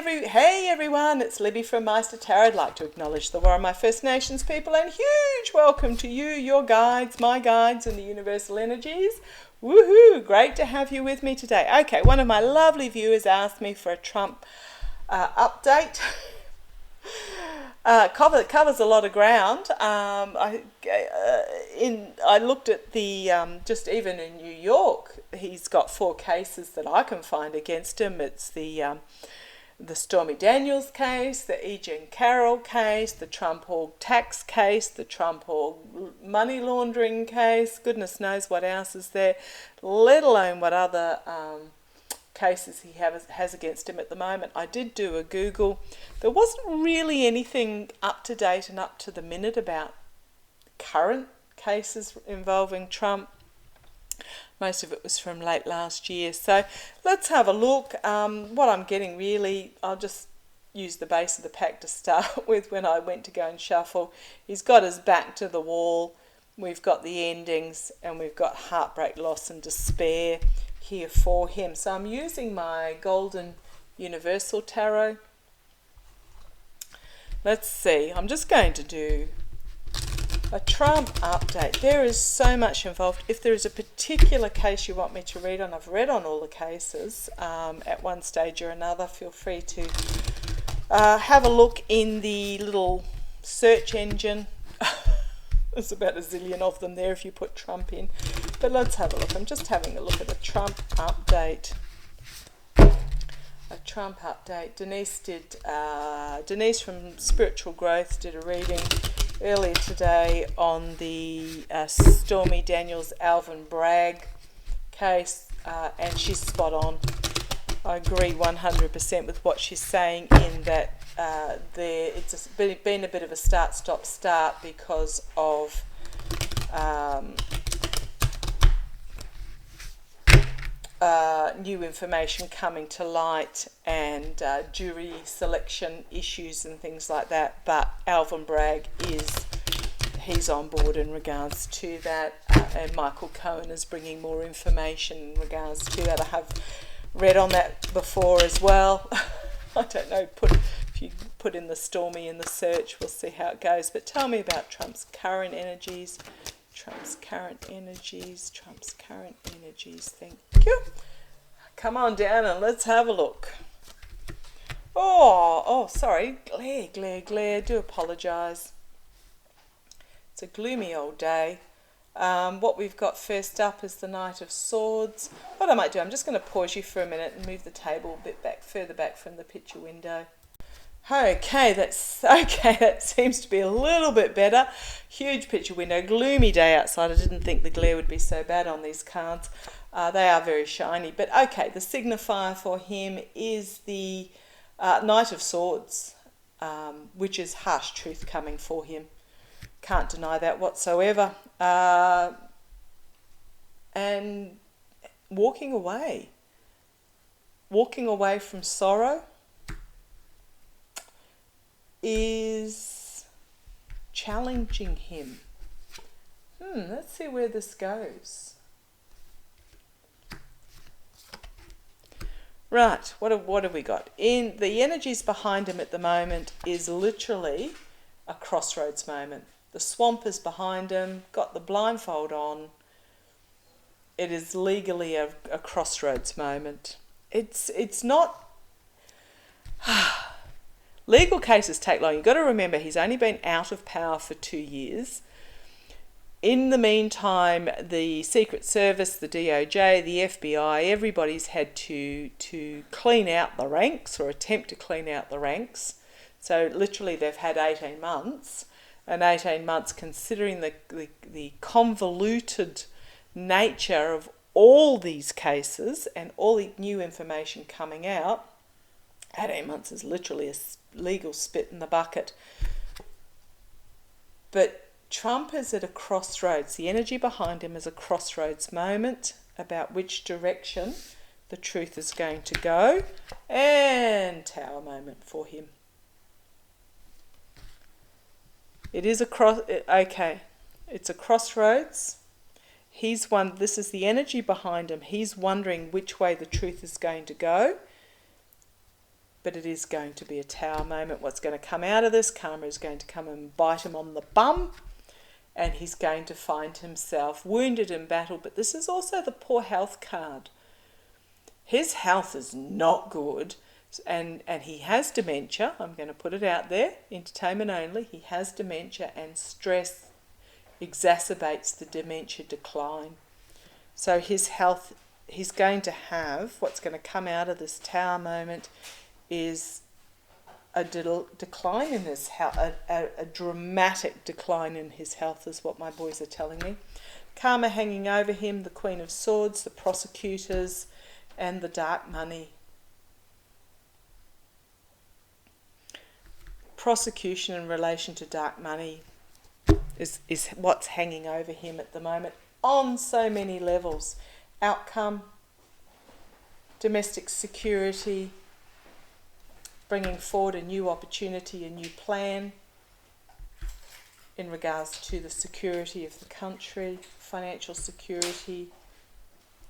Hey everyone, it's Libby from Meister Tarot. I'd like to acknowledge the War of my First Nations people and huge welcome to you, your guides, my guides and the universal energies. Woohoo! Great to have you with me today. Okay, one of my lovely viewers asked me for a Trump update. Covers a lot of ground. I looked at the just even in New York, he's got 4 cases that I can find against him. It's the Stormy Daniels case, the E. Jean Carroll case, the Trump Hall tax case, the Trump Hall money laundering case. Goodness knows what else is there, let alone what other cases he has against him at the moment. I did do a Google. There wasn't really anything up to date and up to the minute about current cases involving Trump. Most of it was from late last year. So let's have a look. What I'm getting really, I'll just use the base of the pack to start with. When I went to go and shuffle, he's got his back to the wall. We've got the endings and we've got heartbreak, loss and despair here for him. So I'm using my Golden Universal Tarot. Let's see. I'm just going to do a Trump update. There is so much involved. If there is a particular case you want me to read on, I've read on all the cases at one stage or another. Feel free to have a look in the little search engine. There's about a zillion of them there if you put Trump in. But let's have a look. I'm just having a look at a Trump update. A Trump update. Denise from Spiritual Growth did a reading earlier today on the Stormy Daniels Alvin Bragg case, and she's spot on. I agree 100% with what she's saying in that it's been a bit of a start-stop-start because of new information coming to light and jury selection issues and things like that. But Alvin Bragg he's on board in regards to that, and Michael Cohen is bringing more information in regards to that. I have read on that before as well. I don't know, if you put in the Stormy in the search, we'll see how it goes. But tell me about Trump's current energies. Trump's current energies. Thank you. Come on down and let's have a look. Oh, sorry. Glare. Do apologise. It's a gloomy old day. What we've got first up is the Knight of Swords. What I might do, I'm just going to pause you for a minute and move the table a bit further back from the picture window. Okay, that seems to be a little bit better. Huge picture window, gloomy day outside. I didn't think the glare would be so bad on these cards. They are very shiny. But okay, the signifier for him is the Knight of Swords, which is harsh truth coming for him. Can't deny that whatsoever. And walking away from sorrow is challenging him. Let's see where this goes. Right, what have we got? In the energies behind him at the moment is literally a crossroads moment. The swamp is behind him, got the blindfold on. It is legally a crossroads moment. It's not... Legal cases take long. You've got to remember he's only been out of power for 2 years. In the meantime, the Secret Service, the DOJ, the FBI, everybody's had to clean out the ranks or attempt to clean out the ranks. So literally they've had 18 months. And 18 months, considering the convoluted nature of all these cases and all the new information coming out, 18 months is literally a legal spit in the bucket. But Trump is at a crossroads. The energy behind him is a crossroads moment about which direction the truth is going to go, and Tower moment for him. It is it's a crossroads. This is the energy behind him. He's wondering which way the truth is going to go. but it is going to be a Tower moment. What's going to come out of this? Karma is going to come and bite him on the bum, and he's going to find himself wounded in battle. But this is also the poor health card. His health is not good, and he has dementia. I'm going to put it out there, entertainment only. He has dementia, and stress exacerbates the dementia decline. So his health, he's going to have, what's going to come out of this Tower moment is a decline in his health, a dramatic decline in his health is what my boys are telling me. Karma hanging over him, the Queen of Swords, the prosecutors, and the dark money. Prosecution in relation to dark money is what's hanging over him at the moment on so many levels. Outcome, domestic security, bringing forward a new opportunity, a new plan in regards to the security of the country, financial security,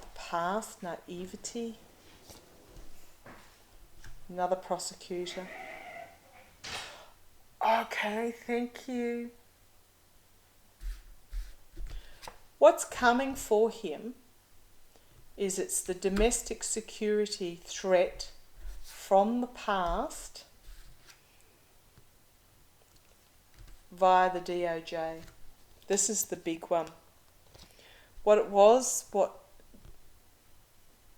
the past, naivety, another prosecutor. Okay, thank you. What's coming for him is it's the domestic security threat from the past via the DOJ. This is the big one. What it was,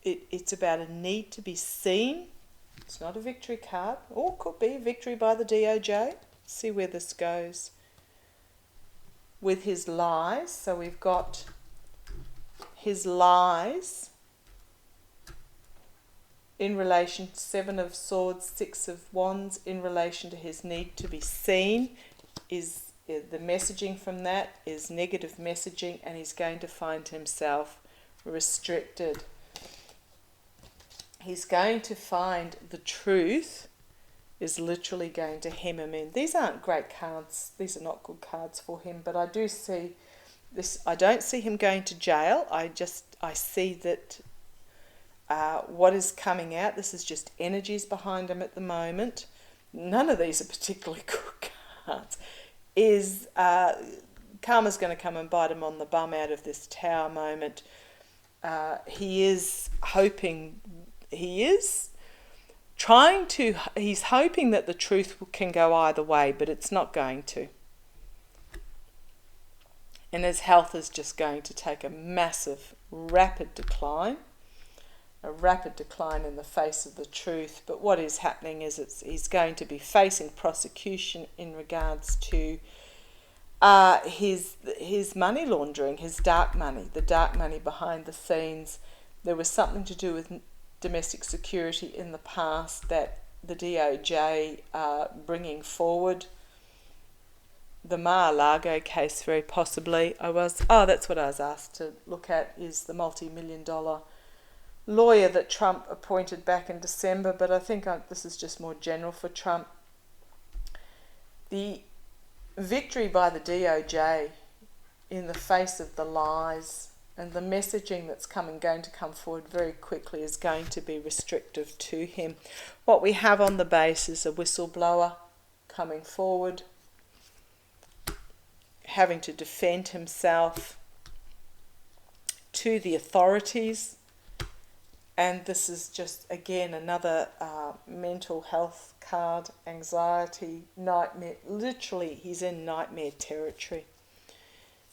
it's about a need to be seen. It's not a victory card, or it could be a victory by the DOJ. See where this goes. With his lies, so we've got his lies in relation to Seven of Swords, Six of Wands, in relation to his need to be seen, is the messaging from that is negative messaging, and he's going to find himself restricted. He's going to find the truth is literally going to hem him in. These aren't great cards. These are not good cards for him, but I do see this. I don't see him going to jail. I see that what is coming out, this is just energies behind him at the moment. None of these are particularly good cards. Is karma's going to come and bite him on the bum out of this Tower moment. He's hoping that the truth can go either way, but it's not going to. And his health is just going to take a massive, rapid decline in the face of the truth. But what is happening is he's going to be facing prosecution in regards to his money laundering, his dark money, the dark money behind the scenes. There was something to do with domestic security in the past that the DOJ are bringing forward. The Mar-a-Lago case, very possibly. That's what I was asked to look at, is the multi-million-dollar lawyer that Trump appointed back in December, but I think this is just more general for Trump. The victory by the DOJ in the face of the lies and the messaging that's going to come forward very quickly is going to be restrictive to him. What we have on the base is a whistleblower coming forward, having to defend himself to the authorities. And this is just, again, another mental health card, anxiety, nightmare. Literally, he's in nightmare territory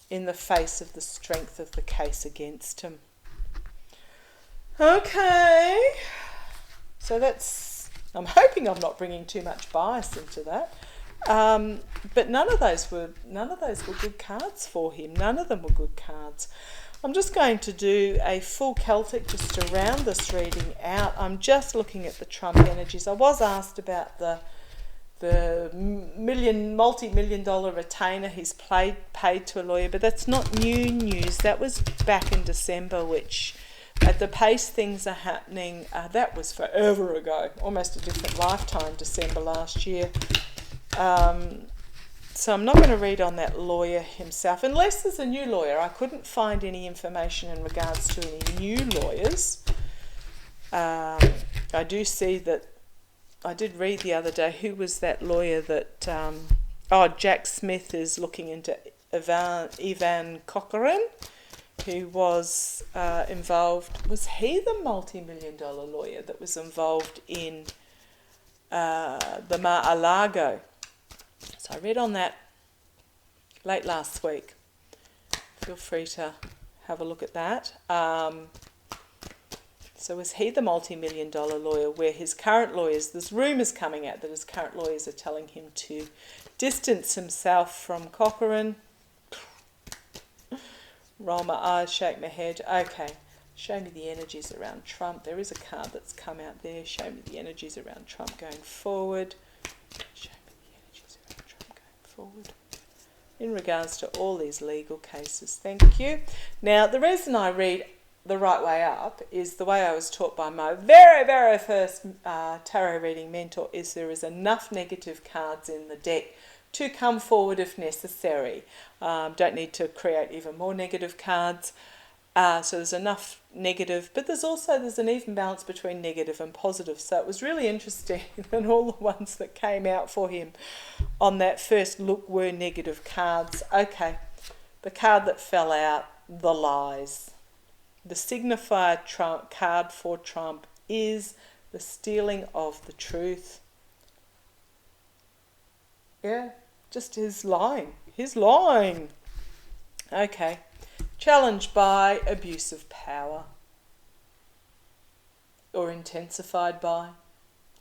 in the face of the strength of the case against him. Okay. So I'm hoping I'm not bringing too much bias into that. But none of those were good cards for him. None of them were good cards. I'm just going to do a full Celtic just to round this reading out. I'm just looking at the Trump energies. I was asked about the multi-million-dollar retainer he's paid to a lawyer, but that's not new news. That was back in December, which at the pace things are happening, that was forever ago, almost a different lifetime, December last year. So I'm not going to read on that lawyer himself, unless there's a new lawyer. I couldn't find any information in regards to any new lawyers. I do see that I did read the other day, who was that lawyer that, Jack Smith is looking into Ivan Cochran, who was involved. Was he the multi-million-dollar lawyer that was involved in the Mar-a-Lago? So I read on that late last week. Feel free to have a look at that. So was he the multi-million-dollar lawyer where his current lawyers, there's rumours coming out that his current lawyers are telling him to distance himself from Cochrane. Roll my eyes, shake my head. Okay, show me the energies around Trump. There is a card that's come out there. Show me the energies around Trump going forward. Show me the energies around Trump going forward. In regards to all these legal cases. Thank you. Now, the reason I read the right way up is the way I was taught by my very, very first tarot reading mentor is there is enough negative cards in the deck to come forward if necessary. Don't need to create even more negative cards. So there's enough negative, but there's an even balance between negative and positive. So it was really interesting that all the ones that came out for him on that first look were negative cards. Okay, the card that fell out, the lies. The signifier card for Trump is the stealing of the truth. Yeah, just his lying. His lying. Okay. Challenged by abuse of power. Or intensified by.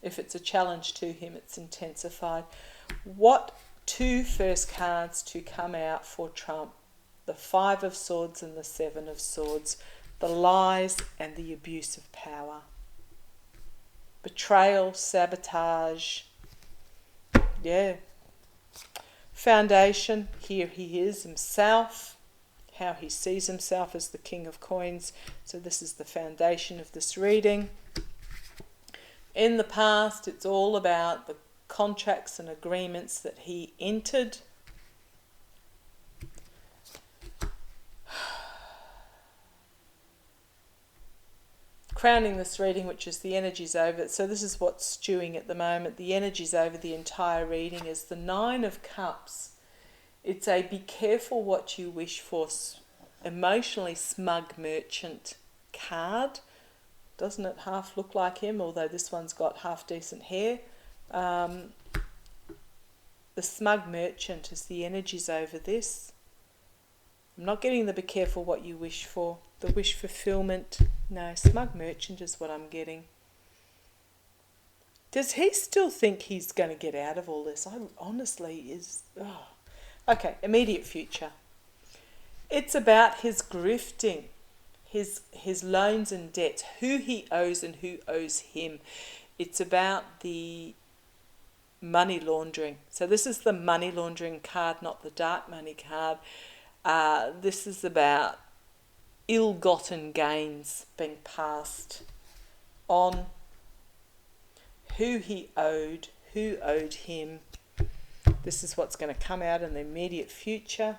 If it's a challenge to him, it's intensified. What two first cards to come out for Trump? The 5 of Swords and the 7 of Swords. The lies and the abuse of power. Betrayal, sabotage. Yeah. Foundation, here he is himself, how he sees himself as the King of Coins. So this is the foundation of this reading. In the past, it's all about the contracts and agreements that he entered. Crowning this reading, which is the energies over it. So this is what's stewing at the moment. The energies over the entire reading is the 9 of Cups. It's a be careful what you wish for, emotionally smug merchant card. Doesn't it half look like him, although this one's got half decent hair. The smug merchant is the energies over this. I'm not getting the be careful what you wish for. The wish fulfillment. No, smug merchant is what I'm getting. Does he still think he's going to get out of all this? I honestly is... Oh. Okay, immediate future. It's about his grifting, his loans and debts, who he owes and who owes him. It's about the money laundering. So this is the money laundering card, not the dark money card. This is about ill-gotten gains being passed on, who he owed, who owed him. This is what's going to come out in the immediate future.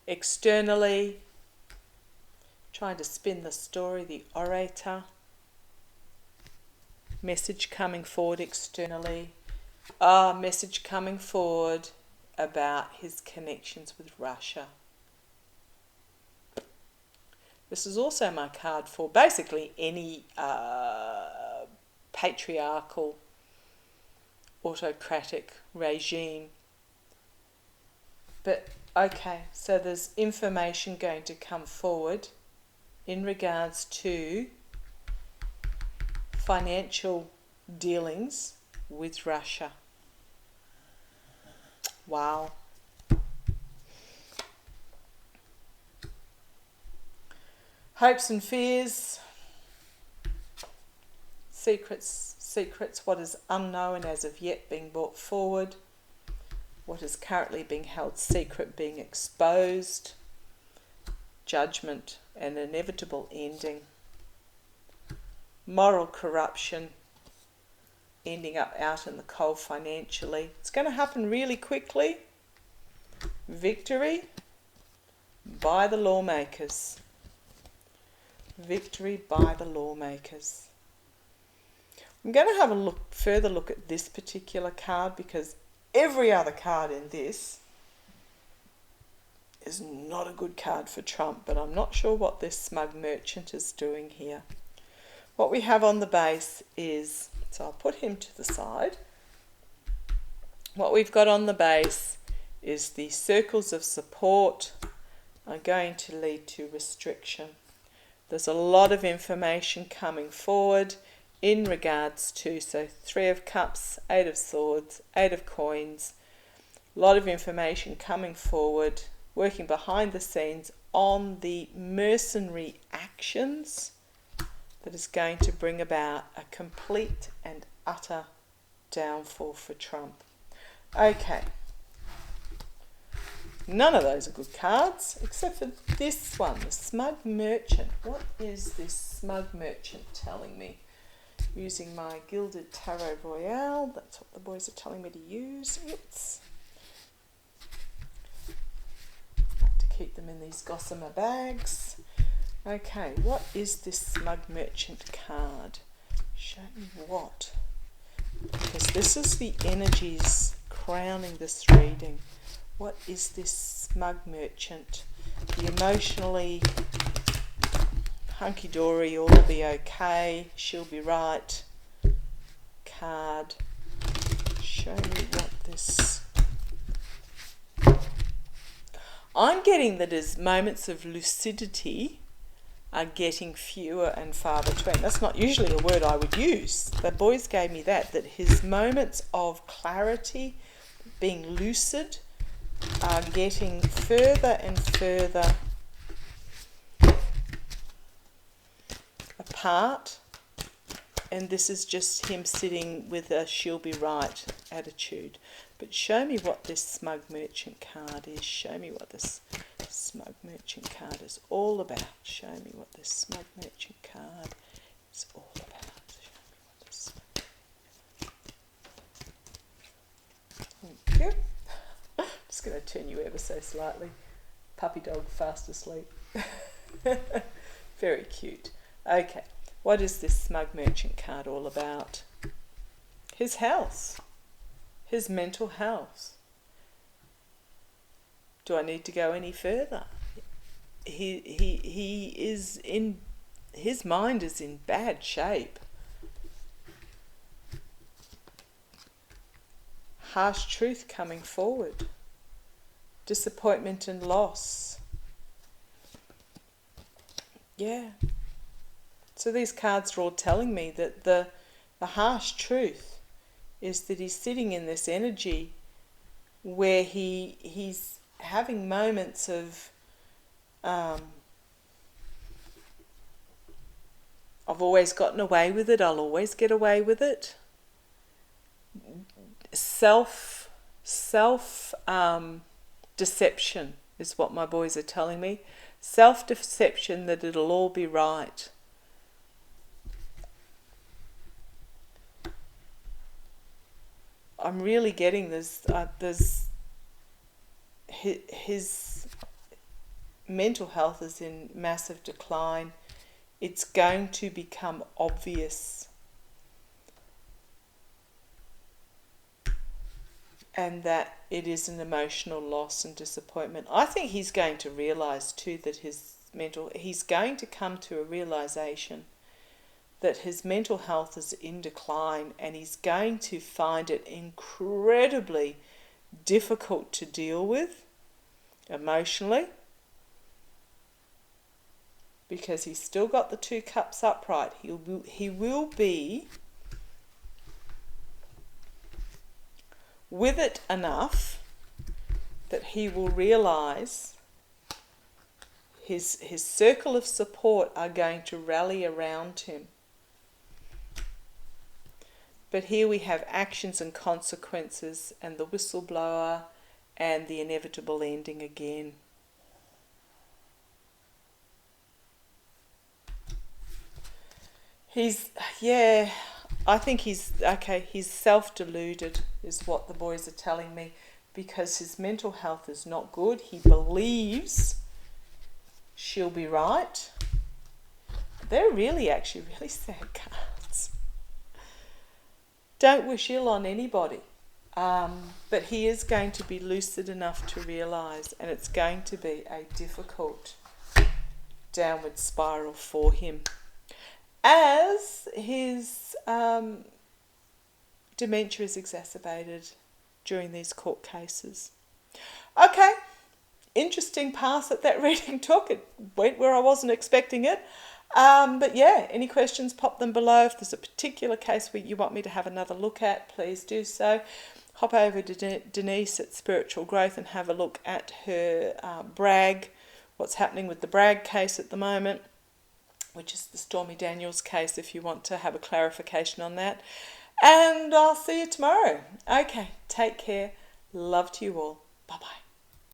Externally, trying to spin the story, the orator. Message coming forward externally. Message coming forward about his connections with Russia. This is also my card for basically any patriarchal, autocratic regime. But okay, so there's information going to come forward in regards to financial dealings with Russia. Wow. Hopes and fears, secrets, what is unknown as of yet being brought forward, what is currently being held secret being exposed, judgment, an inevitable ending, moral corruption, ending up out in the cold financially. It's going to happen really quickly. Victory by the lawmakers. Victory by the lawmakers. I'm going to have a further look at this particular card, because every other card in this is not a good card for Trump, but I'm not sure what this smug merchant is doing here. What we have on the base is, so I'll put him to the side. What we've got on the base is the circles of support are going to lead to restriction. There's a lot of information coming forward in regards to, so 3 of Cups, 8 of Swords, 8 of Coins, a lot of information coming forward, working behind the scenes on the mercenary actions that is going to bring about a complete and utter downfall for Trump. Okay. None of those are good cards, except for this one, the Smug Merchant. What is this Smug Merchant telling me? Using my Gilded Tarot Royale, that's what the boys are telling me to use. Oops. Like to keep them in these gossamer bags. Okay, what is this Smug Merchant card? Show me what. Because this is the energies crowning this reading. What is this Smug Merchant? The emotionally hunky-dory, all will be okay, she'll be right card. Show me what this... I'm getting that as moments of lucidity are getting fewer and far between. That's not usually a word I would use. The boys gave me that his moments of clarity, being lucid, are getting further and further apart, and this is just him sitting with a she'll be right attitude. But show me what this Smug Merchant card is. Show me what this Smug Merchant card is all about. Show me what this Smug Merchant card is all about. Show me what this... Thank you. Just going to turn you ever so slightly. Puppy dog fast asleep. Very cute. Okay, what is this Smug Merchant card all about? His health. His mental health. Do I need to go any further? He is in... His mind is in bad shape. Harsh truth coming forward. Disappointment and loss. Yeah. So these cards are all telling me that the harsh truth is that he's sitting in this energy where he's having moments of I've always gotten away with it, I'll always get away with it. Self deception is what my boys are telling me. Self-deception that it'll all be right. I'm really getting this. His mental health is in massive decline. It's going to become obvious. And that it is an emotional loss and disappointment. I think he's going to realise too that he's going to come to a realisation that his mental health is in decline, and he's going to find it incredibly difficult to deal with emotionally, because he's still got the 2 cups upright. He will be with it enough that he will realise his circle of support are going to rally around him. But here we have actions and consequences, and the whistleblower, and the inevitable ending again. I think he's self-deluded is what the boys are telling me, because his mental health is not good. He believes she'll be right. They're really sad cards. don't wish ill on anybody. But he is going to be lucid enough to realise, and it's going to be a difficult downward spiral for him as his dementia is exacerbated during these court cases. Okay, interesting path that reading took. It went where I wasn't expecting it. But yeah, any questions, pop them below. If there's a particular case where you want me to have another look at, please do so. Hop over to Denise at Spiritual Growth and have a look at her Bragg, what's happening with the Bragg case at the moment, which is the Stormy Daniels case, if you want to have a clarification on that. And I'll see you tomorrow. Okay, take care. Love to you all. Bye-bye.